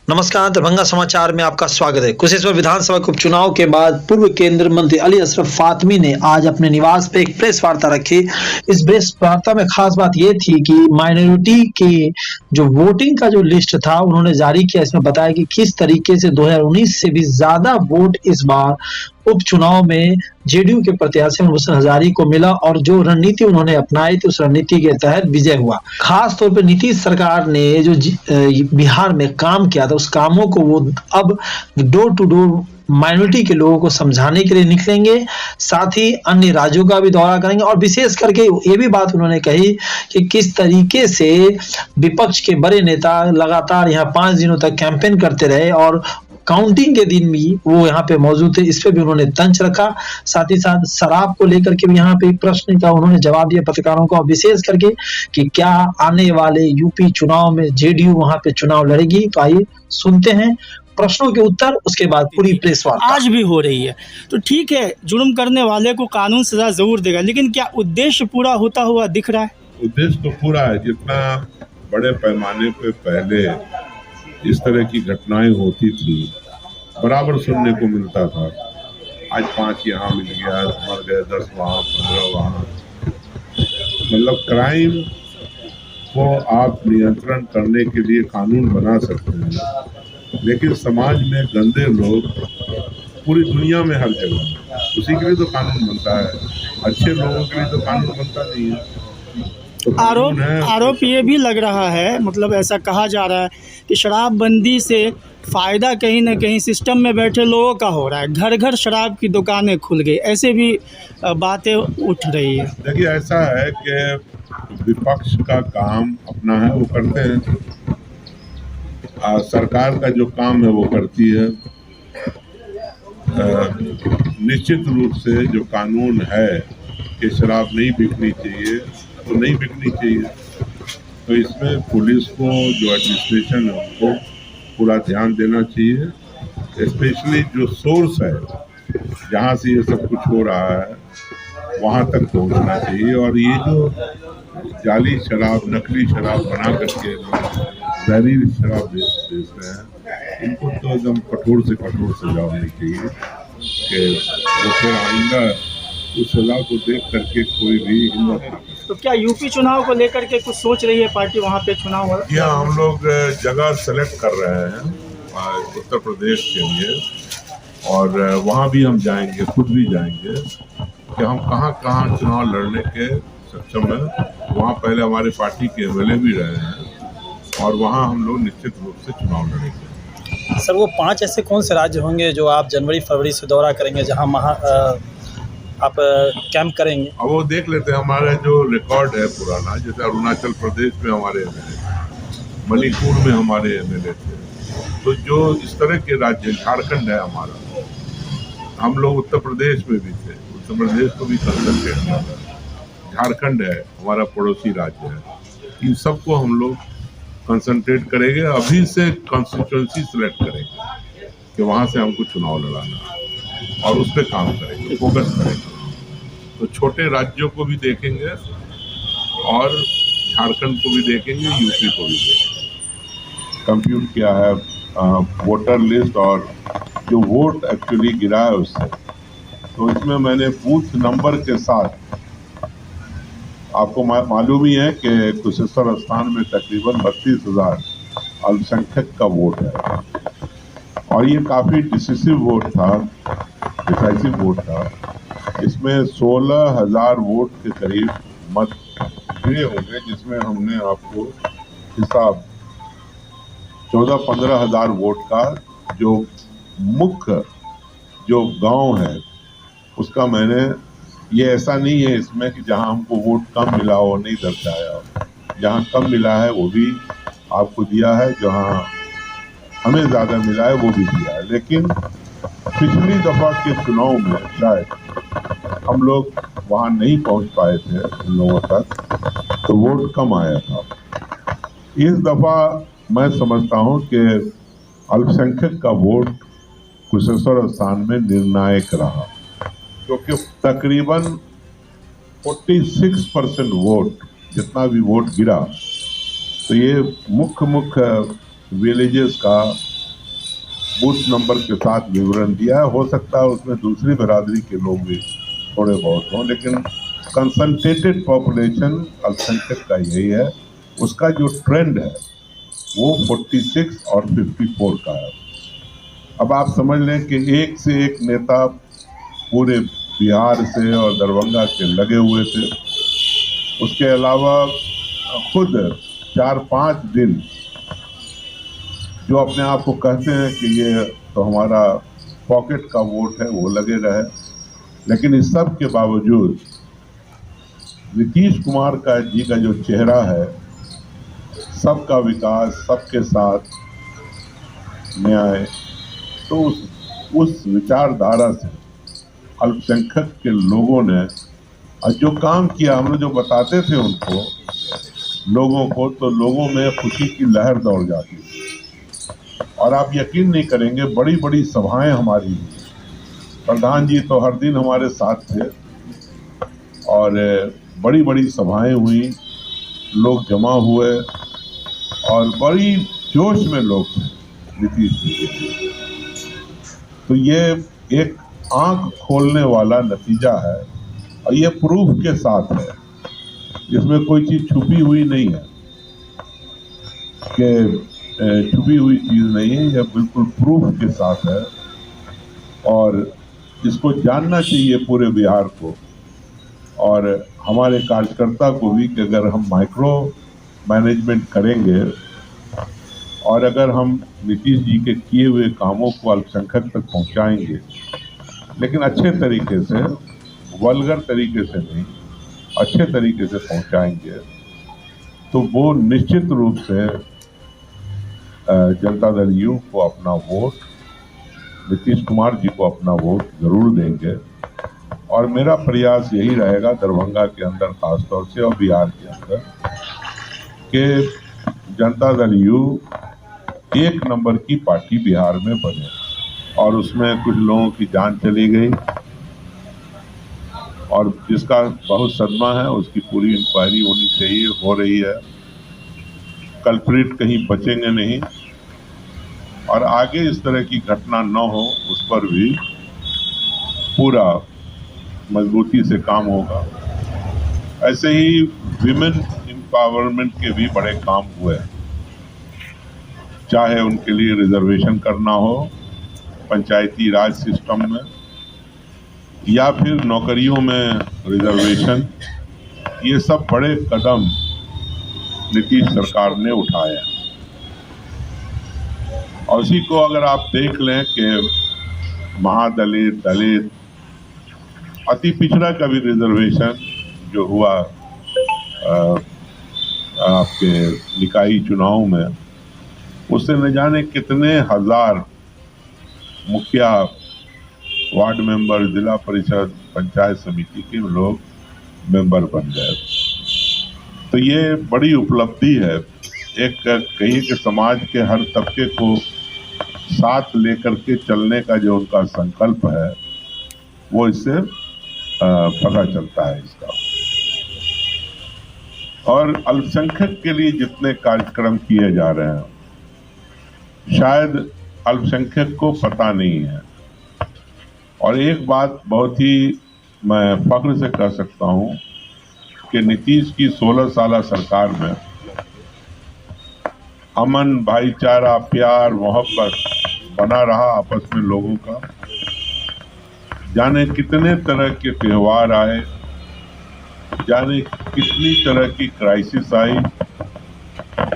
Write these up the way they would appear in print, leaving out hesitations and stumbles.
नमस्कार, दरभंगा समाचार में आपका स्वागत है। कुशेश्वर विधानसभा के उपचुनाव के बाद पूर्व केंद्रीय मंत्री अली अशरफ फातमी ने आज अपने निवास पे एक प्रेस वार्ता रखी। इस प्रेस वार्ता में खास बात ये थी कि माइनॉरिटी की जो वोटिंग का जो लिस्ट था उन्होंने जारी किया। इसमें बताया कि किस तरीके से 2019 से भी ज्यादा वोट इस बार उपचुनाव में जेडीयू के प्रत्याशी हुसैन हजारी को मिला और जो रणनीति उन्होंने अपनाई थी उस रणनीति के तहत विजय हुआ। खास तौर पर नीतीश सरकार ने जो बिहार में काम किया था उस कामों को वो अब डोर टू डोर माइनॉरिटी के लोगों को समझाने के लिए निकलेंगे, साथ ही अन्य राज्यों का भी दौरा करेंगे और विशेष करके ये भी बात उन्होंने कही कि किस तरीके से विपक्ष के बड़े नेता लगातार यहाँ 5 दिनों तक कैंपेन करते रहे और काउंटिंग के दिन भी वो यहाँ पे मौजूद थे। इस पे भी उन्होंने तंज रखा। साथ ही साथ शराब को लेकर के भी यहाँ पे प्रश्न का उन्होंने जवाब दिया पत्रकारों को, विशेष करके कि क्या आने वाले यूपी चुनाव में जेडीयू वहां पे चुनाव लड़ेगी। तो आइए सुनते हैं प्रश्नों के उत्तर, उसके बाद पूरी प्रेस वार्ता। आज भी हो रही है तो ठीक है, जुर्म करने वाले को कानून सजा जरूर देगा, लेकिन क्या उद्देश्य पूरा होता हुआ दिख रहा है? उद्देश्य तो पूरा है। जितना बड़े पैमाने पे पहले इस तरह की घटनाएं होती थी बराबर सुनने को मिलता था। आज 5 यहाँ मिल गया, मर गए 10 वहाँ, 15 वहाँ। मतलब क्राइम को आप नियंत्रण करने के लिए कानून बना सकते हैं, लेकिन समाज में गंदे लोग पूरी दुनिया में हर जगह, उसी के लिए तो कानून बनता है। अच्छे लोगों के लिए तो कानून बनता नहीं है। तो आरोप ये भी लग रहा है, मतलब ऐसा कहा जा रहा है कि शराबबंदी से फ़ायदा कहीं ना कहीं सिस्टम में बैठे लोगों का हो रहा है। घर घर शराब की दुकानें खुल गई, ऐसे भी बातें उठ रही है। देखिए, ऐसा है कि विपक्ष का काम अपना है, वो करते हैं। सरकार का जो काम है वो करती है। निश्चित रूप से जो कानून है कि शराब नहीं बिकनी चाहिए तो नहीं बिकनी चाहिए। तो इसमें पुलिस को, जो एडमिनिस्ट्रेशन है, उनको पूरा ध्यान देना चाहिए। स्पेशली जो सोर्स है जहाँ से ये सब कुछ हो रहा है वहाँ तक पहुँचना चाहिए। और ये जो जाली शराब, नकली शराब बना करके जहरीली शराब बेच रहे हैं, इनको तो एकदम कठोर से कठोर सजा होनी चाहिए कि वो फिर आइंदा उस सजा को देख करके कोई भी हिम्मत ना करे। तो क्या यूपी चुनाव को लेकर के कुछ सोच रही है पार्टी? वहाँ पे चुनाव हो रहा है, यहाँ हम लोग जगह सेलेक्ट कर रहे हैं उत्तर प्रदेश के लिए, और वहाँ भी हम जाएंगे, खुद भी जाएंगे कि हम कहाँ कहाँ चुनाव लड़ने के सक्षम हैं। वहाँ पहले हमारे पार्टी के एमएलए भी रहे हैं और वहाँ हम लोग निश्चित रूप से चुनाव लड़ेंगे। सर, वो 5 ऐसे कौन से राज्य होंगे जो आप जनवरी फरवरी से दौरा करेंगे, जहाँ आप कैंप करेंगे? अब वो देख लेते हैं। हमारा जो रिकॉर्ड है पुराना, जैसे अरुणाचल प्रदेश में हमारे एमएलए थे, मणिपुर में हमारे एमएलए थे, तो जो इस तरह के राज्य, झारखंड है हमारा, हम लोग उत्तर प्रदेश में भी थे, उत्तर प्रदेश को भी कंसंट्रेट किया। झारखंड है हमारा पड़ोसी राज्य है, इन सबको हम लोग कंसंट्रेट करेंगे। अभी से कॉन्स्टिट्यूएंसी सेलेक्ट करेंगे कि वहाँ से हमको चुनाव लड़ाना है और उस पर काम करेंगे, फोकस करेंगे। तो छोटे राज्यों को भी देखेंगे और झारखंड को भी देखेंगे, यूपी को भी देखेंगे। कंप्यूट किया है वोटर लिस्ट और जो वोट एक्चुअली गिरा है उससे, तो इसमें मैंने बूथ नंबर के साथ, आपको मालूम ही है कि कुशेश्वर स्थान में तकरीबन 32,000 अल्पसंख्यक का वोट है और ये काफ़ी डिसिसिव वोट था, डिसाइसिव वोट था। इसमें 16,000 वोट के करीब मत गिरे होंगे, जिसमें हमने आपको हिसाब 14-15 हज़ार वोट का जो मुख्य जो गांव है उसका मैंने, ये ऐसा नहीं है इसमें कि जहां हमको वोट कम मिला हो नहीं दर्शाया, जहां कम मिला है वो भी आपको दिया है, जहां हमें ज़्यादा मिला है वो भी दिया है। लेकिन पिछली दफ़ा के चुनाव में शायद हम लोग वहाँ नहीं पहुँच पाए थे उन लोगों तक, तो वोट कम आया था। इस दफ़ा मैं समझता हूँ कि अल्पसंख्यक का वोट कुशेश्वर स्थान में निर्णायक रहा, क्योंकि तकरीबन 46% वोट, जितना भी वोट गिरा, तो ये मुख्य विलेजेस का बूथ नंबर के साथ विवरण दिया है। हो सकता है उसमें दूसरी बिरादरी के लोग भी थोड़े बहुत हों, लेकिन कंसंट्रेटेड पॉपुलेशन अल्पसंख्यक का यही है। उसका जो ट्रेंड है वो 46 और 54 का है। अब आप समझ लें कि एक से एक नेता पूरे बिहार से और दरभंगा से लगे हुए थे। उसके अलावा खुद 4-5 दिन जो अपने आप को कहते हैं कि ये तो हमारा पॉकेट का वोट है, वो लगे रहे। लेकिन इस सब के बावजूद नीतीश कुमार का जी का जो चेहरा है, सबका विकास, सबके साथ न्याय, तो उस विचारधारा से अल्पसंख्यक के लोगों ने जो काम किया, हम लोग जो बताते थे उनको लोगों को, तो लोगों में खुशी की लहर दौड़ जाती थी। और आप यकीन नहीं करेंगे, बड़ी बड़ी सभाएं हमारी हुई। प्रधान जी तो हर दिन हमारे साथ थे और बड़ी बड़ी सभाएं हुई, लोग जमा हुए और बड़ी जोश में लोग थे नीतीश जी के लिए। तो ये एक आंख खोलने वाला नतीजा है और ये प्रूफ के साथ है, इसमें कोई चीज छुपी हुई नहीं है कि छुपी हुई चीज नहीं है, यह बिल्कुल प्रूफ के साथ है। और इसको जानना चाहिए पूरे बिहार को और हमारे कार्यकर्ता को भी कि अगर हम माइक्रो मैनेजमेंट करेंगे और अगर हम नीतीश जी के किए हुए कामों को अल्पसंख्यक तक पहुंचाएंगे, लेकिन अच्छे तरीके से, वल्गर तरीके से नहीं, अच्छे तरीके से पहुंचाएंगे, तो वो निश्चित रूप से जनता दल यू को अपना वोट, नीतीश कुमार जी को अपना वोट जरूर देंगे। और मेरा प्रयास यही रहेगा दरभंगा के अंदर खासतौर से और बिहार के अंदर कि जनता दल यू एक नंबर की पार्टी बिहार में बने। और उसमें कुछ लोगों की जान चली गई और जिसका बहुत सदमा है, उसकी पूरी इंक्वायरी होनी चाहिए, हो रही है। कल्प्रिट कहीं बचेंगे नहीं और आगे इस तरह की घटना न हो, उस पर भी पूरा मजबूती से काम होगा। ऐसे ही विमेन एम्पावरमेंट के भी बड़े काम हुए, चाहे उनके लिए रिजर्वेशन करना हो पंचायती राज सिस्टम में या फिर नौकरियों में रिजर्वेशन, ये सब बड़े कदम नीतीश सरकार ने उठाए। और उसी को अगर आप देख लें कि महादलित, दलित, अति पिछड़ा का भी रिजर्वेशन जो हुआ आपके निकाय चुनाव में, उससे न जाने कितने हजार मुखिया, वार्ड मेंबर, जिला परिषद, पंचायत समिति के लोग मेंबर बन गए। तो ये बड़ी उपलब्धि है। एक कहिए कि समाज के हर तबके को साथ लेकर के चलने का जो उनका संकल्प है, वो इससे पता चलता है इसका। और अल्पसंख्यक के लिए जितने कार्यक्रम किए जा रहे हैं, शायद अल्पसंख्यक को पता नहीं है। और एक बात बहुत ही मैं फख्र से कह सकता हूं कि नीतीश की 16 साल सरकार में अमन, भाईचारा, प्यार, मोहब्बत बना रहा आपस में लोगों का। जाने कितने तरह के त्योहार आए, जाने कितनी तरह की क्राइसिस आई,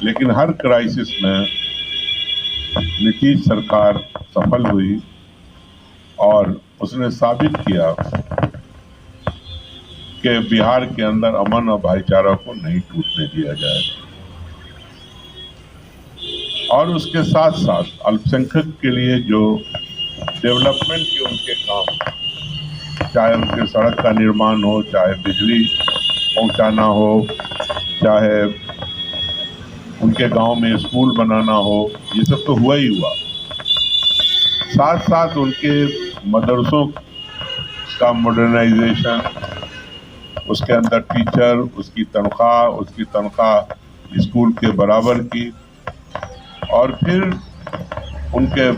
लेकिन हर क्राइसिस में नीतीश सरकार सफल हुई और उसने साबित किया कि बिहार के अंदर अमन और भाईचारा को नहीं टूटने दिया जाएगा। और उसके साथ साथ अल्पसंख्यक के लिए जो डेवलपमेंट के उनके काम, चाहे उनके सड़क का निर्माण हो, चाहे बिजली पहुंचाना हो, चाहे उनके गांव में स्कूल बनाना हो, ये सब तो हुआ ही हुआ। साथ साथ उनके मदरसों का मॉडर्नाइजेशन, उसके अंदर टीचर, उसकी तनख्वाह स्कूल के बराबर की, और फिर उनके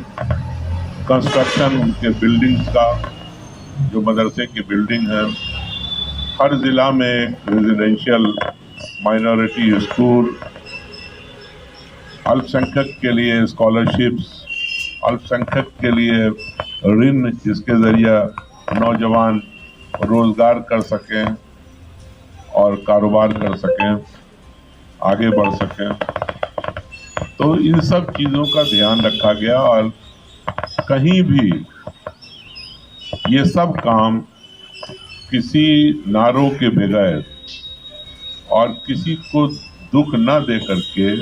कंस्ट्रक्शन उनके बिल्डिंग्स का, जो मदरसे की बिल्डिंग है, हर ज़िला में एक रेजिडेंशियल माइनॉरिटी स्कूल, अल्पसंख्यक के लिए स्कॉलरशिप्स, अल्पसंख्यक के लिए ऋण जिसके ज़रिए नौजवान रोज़गार कर सकें और कारोबार कर सकें, आगे बढ़ सकें। तो इन सब चीज़ों का ध्यान रखा गया और कहीं भी ये सब काम किसी नारों के बगैर और किसी को दुख न दे करके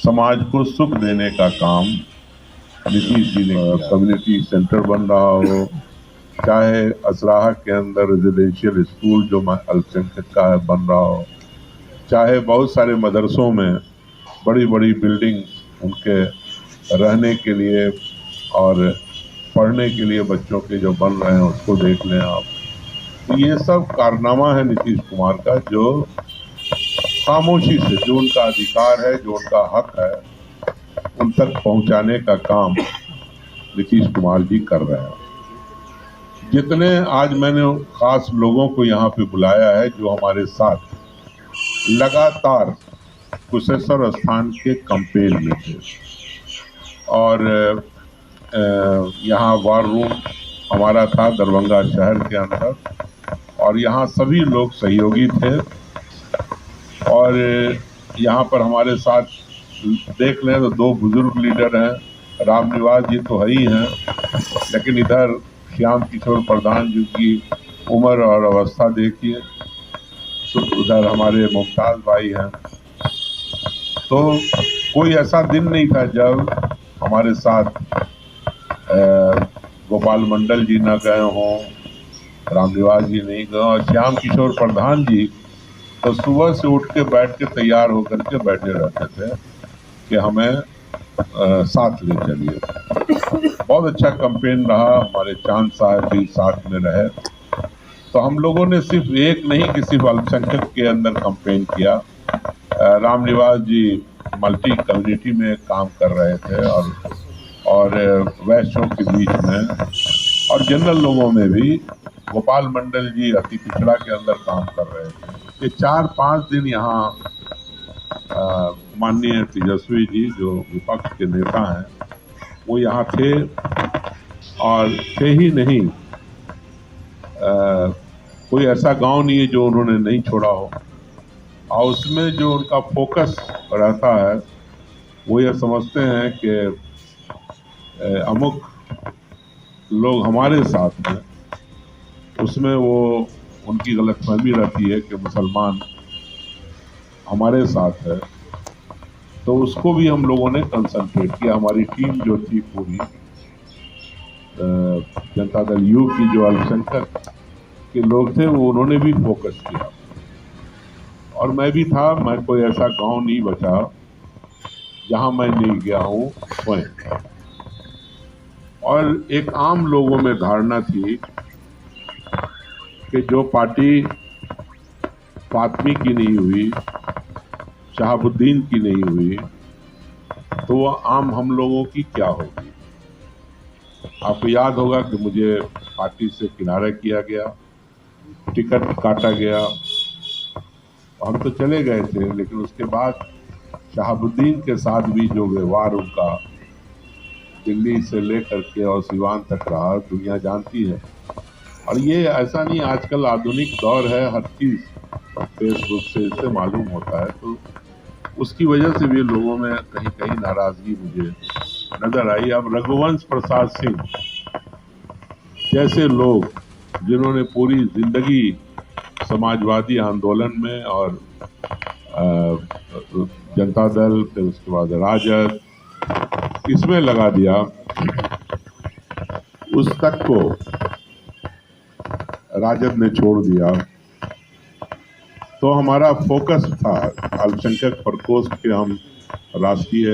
समाज को सुख देने का काम नीतीश जी ने किया। कम्युनिटी सेंटर बन रहा हो, चाहे असराहा के अंदर रेजिडेंशियल स्कूल जो अल्पसंख्यक का है बन रहा हो, चाहे बहुत सारे मदरसों में बड़ी बड़ी बिल्डिंग उनके रहने के लिए और पढ़ने के लिए बच्चों के जो बन रहे हैं उसको देख लें आप। तो ये सब कारनामा है नीतीश कुमार का, जो खामोशी से जो उनका अधिकार है, जो उनका हक है, उन तक पहुंचाने का काम नीतीश कुमार जी कर रहे हैं। जितने आज मैंने खास लोगों को यहाँ पे बुलाया है जो हमारे साथ लगातार कुशेश्वर स्थान के कैंपेन में थे और यहाँ वार रूम हमारा था दरभंगा शहर के अंदर और यहाँ सभी लोग सहयोगी थे और यहाँ पर हमारे साथ देख लें तो 2 बुजुर्ग लीडर हैं, रामनिवास जी तो है ही हैं, लेकिन इधर श्याम किशोर प्रधान जी की उम्र और अवस्था देखिए, तो उधर हमारे मुमताज़ भाई हैं। तो कोई ऐसा दिन नहीं था जब हमारे साथ गोपाल मंडल जी न गए हों, रामनिवास जी नहीं गए, और श्याम किशोर प्रधान जी तो सुबह से उठ के बैठ के तैयार होकर के बैठे रहते थे कि हमें साथ ले चलिए। बहुत अच्छा कैंपेन रहा, हमारे चांद साहब भी साथ में रहे। तो हम लोगों ने सिर्फ एक नहीं कि सिर्फ अल्पसंख्यक के अंदर कैंपेन किया। रामनिवास जी मल्टी कम्युनिटी में काम कर रहे थे और वैश्यों के बीच में और जनरल लोगों में भी। गोपाल मंडल जी अति पिछड़ा के अंदर काम कर रहे थे। ये 4-5 दिन यहाँ माननीय तेजस्वी जी जो विपक्ष के नेता हैं वो यहाँ थे और थे ही नहीं, कोई ऐसा गांव नहीं है जो उन्होंने नहीं छोड़ा हो और उसमें जो उनका फोकस रहता है वो ये समझते हैं कि अमुक लोग हमारे साथ हैं, उसमें वो उनकी गलतफहमी रहती है कि मुसलमान हमारे साथ है। तो उसको भी हम लोगों ने कंसंट्रेट किया। हमारी टीम जो थी पूरी जनता दल यू की जो अल्पसंख्यक के लोग थे वो उन्होंने भी फोकस किया और मैं भी था। मैं कोई ऐसा गांव नहीं बचा जहां मैं नहीं गया हूं स्वयं। और एक आम लोगों में धारणा थी कि जो पार्टी फातमी की नहीं हुई, शहाबुद्दीन की नहीं हुई, तो वह आम हम लोगों की क्या होगी। आपको याद होगा कि मुझे पार्टी से किनारा किया गया, टिकट काटा गया, हम तो चले गए थे, लेकिन उसके बाद शहाबुद्दीन के साथ भी जो व्यवहार उनका दिल्ली से लेकर के और सिवान तक रहा, दुनिया जानती है। और ये ऐसा नहीं, आजकल आधुनिक दौर है, हर चीज़ फेसबुक से इससे मालूम होता है, तो उसकी वजह से भी लोगों में कहीं कहीं नाराज़गी मुझे नज़र आई। अब रघुवंश प्रसाद सिंह जैसे लोग जिन्होंने पूरी ज़िंदगी समाजवादी आंदोलन में और जनता दल, फिर उसके बाद राजद, इसमें लगा दिया, उस तक को राजद ने छोड़ दिया। तो हमारा फोकस था अल्पसंख्यक प्रकोष्ठ के हम राष्ट्रीय